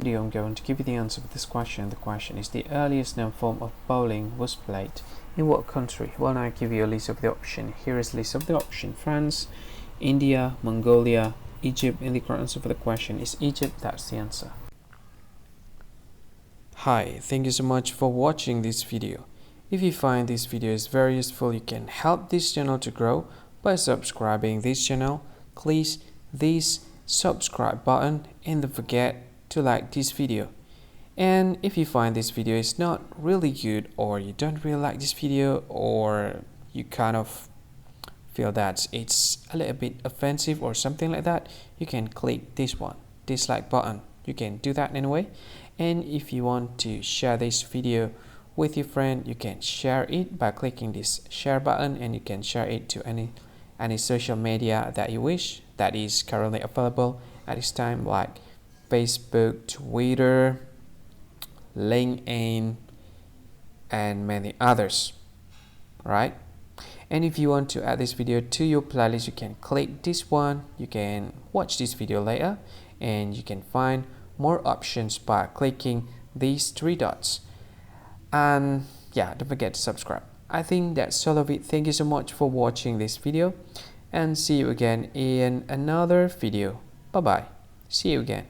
Video, I'm going to give you the answer for this question. The question is, the earliest known form of bowling was played in what country? Well, now I give you a list of the option. Here is a list of the option: France, India, Mongolia, Egypt, and the correct answer for the question is Egypt. That's the answer. Hi, thank you so much for watching this video. If you find this video is very useful, you can help this channel to grow by subscribing this channel. Please this subscribe button and don't forget to like this video. And if you find this video is not really good, or you don't really like this video, or you kind of feel that it's a little bit offensive or something like that, you can click this one, dislike button. You can do that anyway. And if you want to share this video with your friend, you can share it by clicking this share button, and you can share it to any social media that you wish that is currently available at this time, like Facebook, Twitter, LinkedIn, and many others. Right? And if you want to add this video to your playlist, you can click this one. You can watch this video later, and you can find more options by clicking these three dots. And yeah, don't forget to subscribe. I think that's all of it. Thank you so much for watching this video, and see you again in another video. Bye bye. See you again.